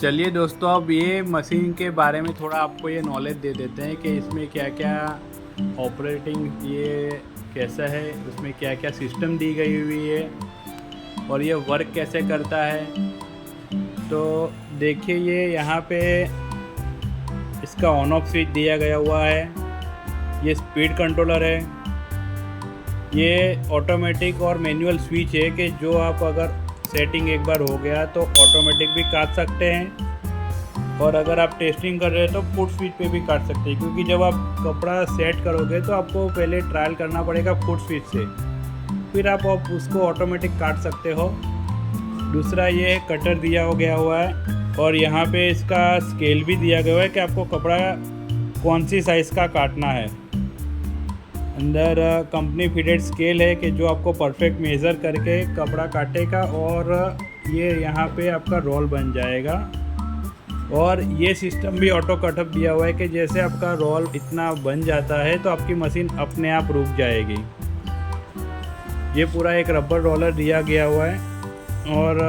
चलिए दोस्तों, अब ये मशीन के बारे में थोड़ा आपको ये नॉलेज दे देते हैं कि इसमें क्या क्या ऑपरेटिंग, ये कैसा है, उसमें क्या क्या सिस्टम दी गई हुई है और ये वर्क कैसे करता है। तो देखिए, ये यहाँ पे इसका ऑन ऑफ स्विच दिया गया हुआ है। ये स्पीड कंट्रोलर है। ये ऑटोमेटिक और मैनुअल स्विच है कि जो आप अगर सेटिंग एक बार हो गया तो ऑटोमेटिक भी काट सकते हैं, और अगर आप टेस्टिंग कर रहे हैं तो फुट स्विच पे भी काट सकते हैं, क्योंकि जब आप कपड़ा सेट करोगे तो आपको पहले ट्रायल करना पड़ेगा फुट स्विच से, फिर आप उसको ऑटोमेटिक काट सकते हो। दूसरा, ये कटर दिया हो गया हुआ है और यहाँ पे इसका स्केल भी दिया गया है कि आपको कपड़ा कौन सी साइज़ का काटना है। अंदर कंपनी फिटेड स्केल है कि जो आपको परफेक्ट मेज़र करके कपड़ा काटेगा और ये यहाँ पे आपका रोल बन जाएगा। और ये सिस्टम भी ऑटो कटअप दिया हुआ है कि जैसे आपका रोल इतना बन जाता है तो आपकी मशीन अपने आप रुक जाएगी। ये पूरा एक रबर रोलर दिया गया हुआ है। और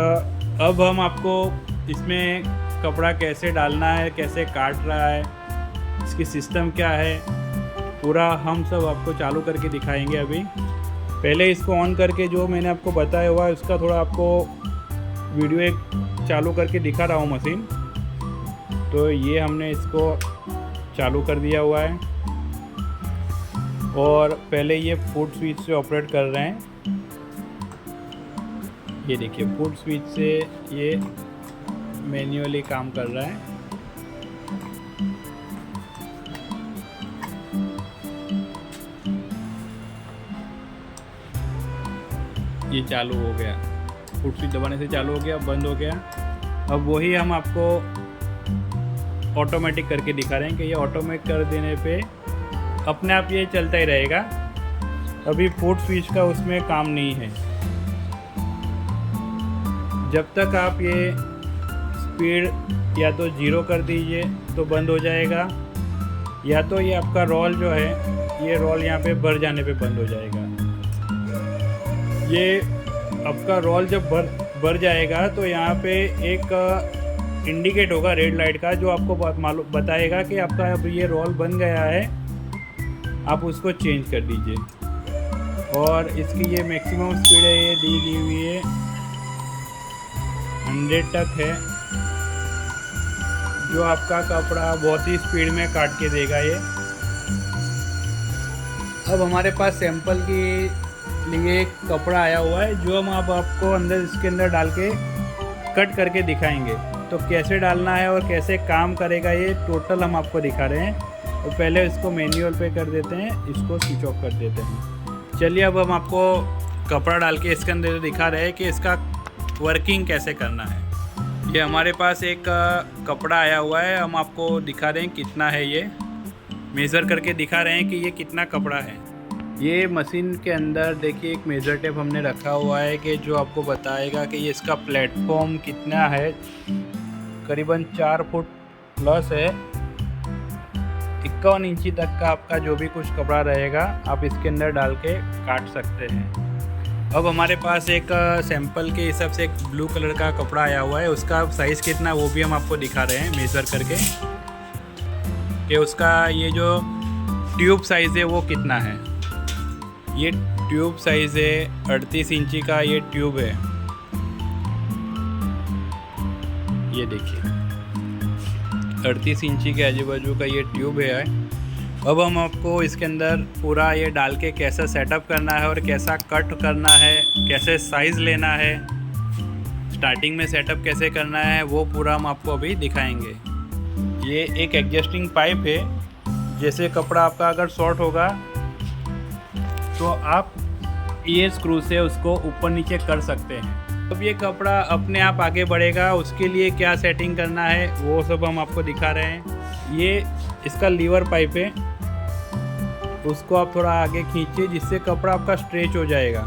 अब हम आपको इसमें कपड़ा कैसे डालना है, कैसे काट रहा है, इसकी सिस्टम क्या है, पूरा हम सब आपको चालू करके दिखाएंगे। अभी पहले इसको ऑन करके जो मैंने आपको बताया हुआ है उसका थोड़ा आपको वीडियो एक चालू करके दिखा रहा हूँ मशीन। तो ये हमने इसको चालू कर दिया हुआ है और पहले ये फुट स्विच से ऑपरेट कर रहे हैं। ये देखिए, फुट स्विच से ये मैन्युअली काम कर रहा है। ये चालू हो गया, फुट स्विच दबाने से चालू हो गया, बंद हो गया। अब वही हम आपको ऑटोमेटिक करके दिखा रहे हैं कि ये ऑटोमेटिक कर देने पे अपने आप ये चलता ही रहेगा। अभी फुट स्विच का उसमें काम नहीं है। जब तक आप ये स्पीड या तो 0 कर दीजिए तो बंद हो जाएगा, या तो ये आपका रोल जो है, ये रोल यहाँ पे भर जाने पे बंद हो जाएगा। ये आपका रोल जब भर जाएगा तो यहाँ पे एक इंडिकेट होगा रेड लाइट का, जो आपको मालूम बताएगा कि आपका अब ये रोल बन गया है, आप उसको चेंज कर दीजिए। और इसकी ये मैक्सिमम स्पीड है, ये दी गई हुई है 100 तक है, जो आपका कपड़ा बहुत ही स्पीड में काट के देगा ये। अब हमारे पास सैंपल की लिए एक कपड़ा आया हुआ है, जो हम अब आपको अंदर इसके अंदर डाल के कट करके दिखाएंगे। तो कैसे डालना है और कैसे काम करेगा ये टोटल हम आपको दिखा रहे हैं। तो पहले इसको मैनुअल पे कर देते हैं, इसको स्विच ऑफ कर देते हैं। चलिए, अब हम आपको कपड़ा डाल के इसके अंदर दिखा रहे हैं कि इसका वर्किंग कैसे करना है। ये हमारे पास एक कपड़ा आया हुआ है, हम आपको दिखा रहे हैं कितना है, ये मेज़र करके दिखा रहे हैं कि ये कितना कपड़ा है। ये मशीन के अंदर देखिए एक मेज़र टेप हमने रखा हुआ है कि जो आपको बताएगा कि ये इसका प्लेटफॉर्म कितना है। करीबन 4 फुट प्लस है। 51 इंची तक का आपका जो भी कुछ कपड़ा रहेगा आप इसके अंदर डाल के काट सकते हैं। अब हमारे पास एक सैंपल के हिसाब से एक ब्लू कलर का कपड़ा आया हुआ है, उसका साइज़ कितना वो भी हम आपको दिखा रहे हैं मेज़र करके कि उसका ये जो ट्यूब साइज़ है वो कितना है। ये ट्यूब साइज़ है 38 इंची का, ये ट्यूब है। ये देखिए 38 इंची के आजू बाजू का ये ट्यूब है। अब हम आपको इसके अंदर पूरा ये डाल के कैसा सेटअप करना है और कैसा कट करना है, कैसे साइज़ लेना है, स्टार्टिंग में सेटअप कैसे करना है, वो पूरा हम आपको अभी दिखाएंगे। ये एक एडजस्टिंग पाइप है, जैसे कपड़ा आपका अगर शॉर्ट होगा तो आप ये स्क्रू से उसको ऊपर नीचे कर सकते हैं। अब ये कपड़ा अपने आप आगे बढ़ेगा, उसके लिए क्या सेटिंग करना है वो सब हम आपको दिखा रहे हैं। ये इसका लीवर पाइप है, उसको आप थोड़ा आगे खींचिए जिससे कपड़ा आपका स्ट्रेच हो जाएगा,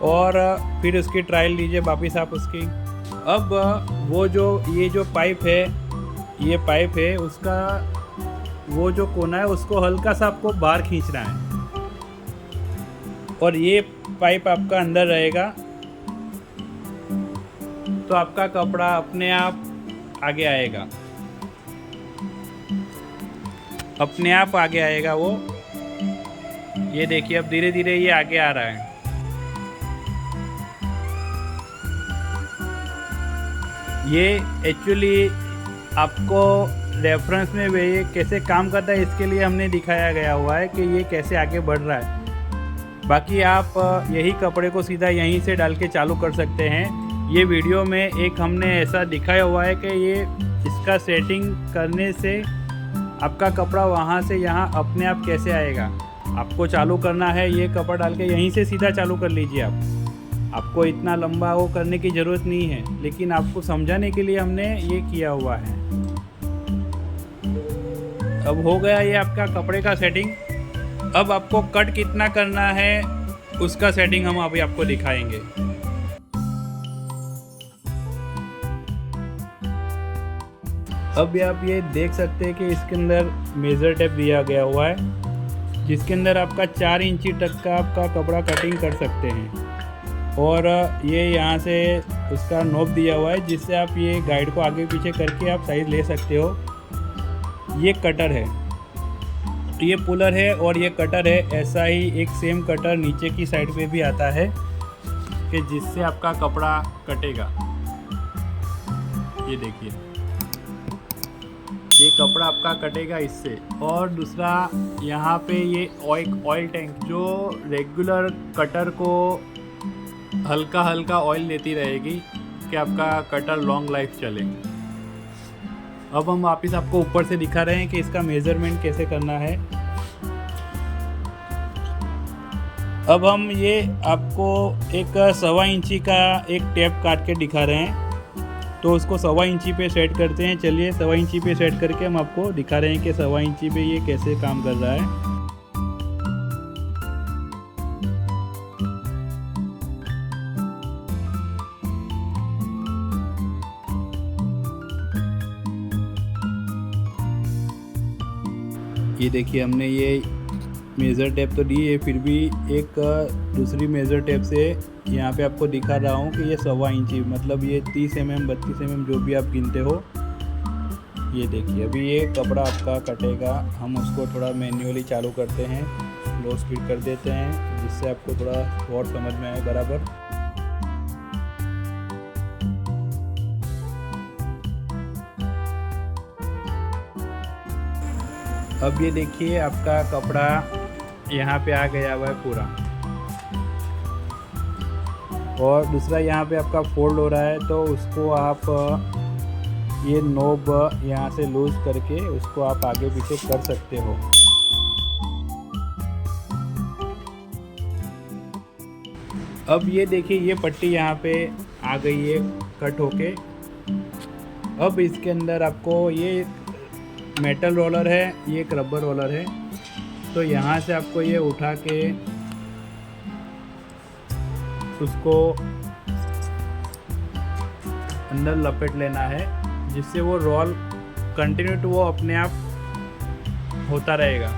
और फिर उसकी ट्रायल लीजिए वापस आप उसकी। अब वो जो ये जो पाइप है, ये पाइप है, उसका वो जो कोना है उसको हल्का सा आपको बाहर खींचना है और ये पाइप आपका अंदर रहेगा। तो आपका कपड़ा अपने आप आगे आएगा, अपने आप आगे आएगा वो। ये देखिए अब धीरे धीरे ये आगे आ रहा है। ये एक्चुअली आपको रेफरेंस में ये कैसे काम करता है इसके लिए हमने दिखाया गया हुआ है कि ये कैसे आगे बढ़ रहा है। बाकी आप यही कपड़े को सीधा यहीं से डाल के चालू कर सकते हैं। ये वीडियो में एक हमने ऐसा दिखाया हुआ है कि ये इसका सेटिंग करने से आपका कपड़ा वहाँ से यहाँ अपने आप कैसे आएगा। आपको चालू करना है, ये कपड़ा डाल के यहीं से सीधा चालू कर लीजिए आपको इतना लंबा वो करने की ज़रूरत नहीं है, लेकिन आपको समझाने के लिए हमने ये किया हुआ है। अब हो गया ये आपका कपड़े का सेटिंग। अब आपको कट कितना करना है उसका सेटिंग हम अभी आपको दिखाएंगे। अब आप ये देख सकते हैं कि इसके अंदर मेज़र टेप दिया गया हुआ है, जिसके अंदर आपका 4 इंची तक का आपका कपड़ा कटिंग कर सकते हैं। और ये यहाँ से उसका नॉब दिया हुआ है, जिससे आप ये गाइड को आगे पीछे करके आप साइज़ ले सकते हो। ये कटर है, ये पुलर है और ये कटर है। ऐसा ही एक सेम कटर नीचे की साइड पे भी आता है कि जिससे आपका कपड़ा कटेगा। ये देखिए, ये कपड़ा आपका कटेगा इससे। और दूसरा यहाँ पे ये ऑयल टैंक जो रेगुलर कटर को हल्का हल्का ऑयल देती रहेगी कि आपका कटर लॉन्ग लाइफ चले। अब हम वापस आपको ऊपर से दिखा रहे हैं कि इसका मेज़रमेंट कैसे करना है। अब हम ये आपको एक 1.25 इंची का एक टेप काट के दिखा रहे हैं, तो उसको 1.25 इंची पे सेट करते हैं। चलिए 1.25 इंची पे सेट करके हम आपको दिखा रहे हैं कि 1.25 इंची पे ये कैसे काम कर रहा है। ये देखिए, हमने ये मेज़र टेप तो दी है, फिर भी एक दूसरी मेज़र टेप से यहाँ पे आपको दिखा रहा हूँ कि ये 1.25 इंची, मतलब ये 30 mm 32 mm जो भी आप गिनते हो। ये देखिए, अभी ये कपड़ा आपका कटेगा। हम उसको थोड़ा मैन्युअली चालू करते हैं, लो स्पीड कर देते हैं, जिससे आपको थोड़ा और समझ में आए बराबर। अब ये देखिए, आपका कपड़ा यहाँ पे आ गया हुआ है पूरा। और दूसरा यहाँ पे आपका फोल्ड हो रहा है, तो उसको आप ये नोब यहाँ से लूज करके उसको आप आगे पीछे कर सकते हो। अब ये देखिए, ये पट्टी यहाँ पे आ गई है कट होके। अब इसके अंदर आपको ये मेटल रोलर है, ये एक रबर रोलर है, तो यहाँ से आपको ये उठा के उसको अंदर लपेट लेना है, जिससे वो रोल कंटिन्यू वो अपने आप होता रहेगा।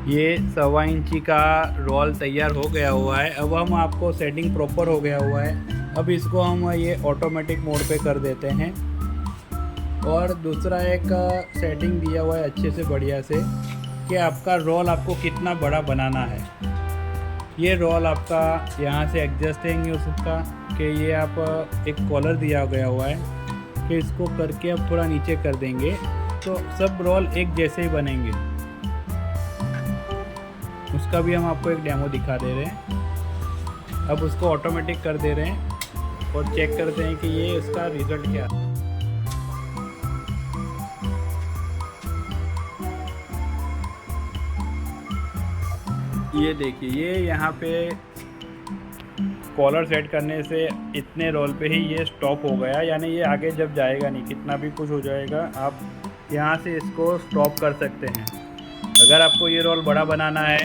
ये 1.25 इंची का रोल तैयार हो गया हुआ है। अब हम आपको सेटिंग प्रॉपर हो गया हुआ है। अब इसको हम ये ऑटोमेटिक मोड पे कर देते हैं। और दूसरा एक सेटिंग दिया हुआ है अच्छे से बढ़िया से कि आपका रोल आपको कितना बड़ा बनाना है। ये रोल आपका यहाँ से एडजस्टिंग हो सकता कि ये आप एक कॉलर दिया गया हुआ है कि इसको करके आप थोड़ा नीचे कर देंगे तो सब रोल एक जैसे ही बनेंगे। उसका भी हम आपको एक डेमो दिखा दे रहे हैं। अब उसको ऑटोमेटिक कर दे रहे हैं और चेक करते हैं कि ये उसका रिज़ल्ट क्या है। ये देखिए, ये यहाँ पे कॉलर सेट करने से इतने रोल पे ही ये स्टॉप हो गया, यानी ये आगे जब जाएगा नहीं, कितना भी कुछ हो जाएगा। आप यहाँ से इसको स्टॉप कर सकते हैं। अगर आपको ये रोल बड़ा बनाना है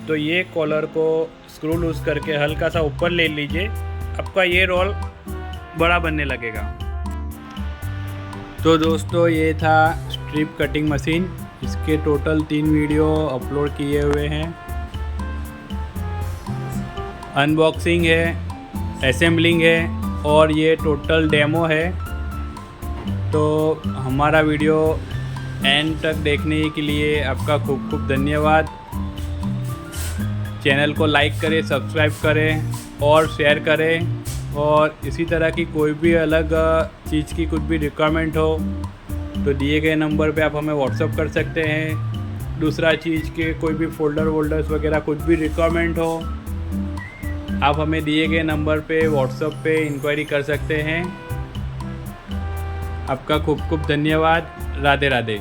तो ये कॉलर को स्क्रू लूज करके हल्का सा ऊपर ले लीजिए, आपका ये रोल बड़ा बनने लगेगा। तो दोस्तों ये था स्ट्रिप कटिंग मशीन। इसके टोटल 3 वीडियो अपलोड किए हुए हैं। अनबॉक्सिंग है, असेंबलिंग है और ये टोटल डेमो है। तो हमारा वीडियो एंड तक देखने के लिए आपका खूब खूब धन्यवाद। चैनल को लाइक करें, सब्सक्राइब करें और शेयर करें। और इसी तरह की कोई भी अलग चीज़ की कुछ भी रिक्वायरमेंट हो तो दिए गए नंबर पे आप हमें व्हाट्सअप कर सकते हैं। दूसरा चीज़ के कोई भी फोल्डर्स वगैरह कुछ भी रिक्वायरमेंट हो आप हमें दिए गए नंबर पे व्हाट्सअप पे इंक्वायरी कर सकते हैं। आपका खूब खूब धन्यवाद। राधे राधे।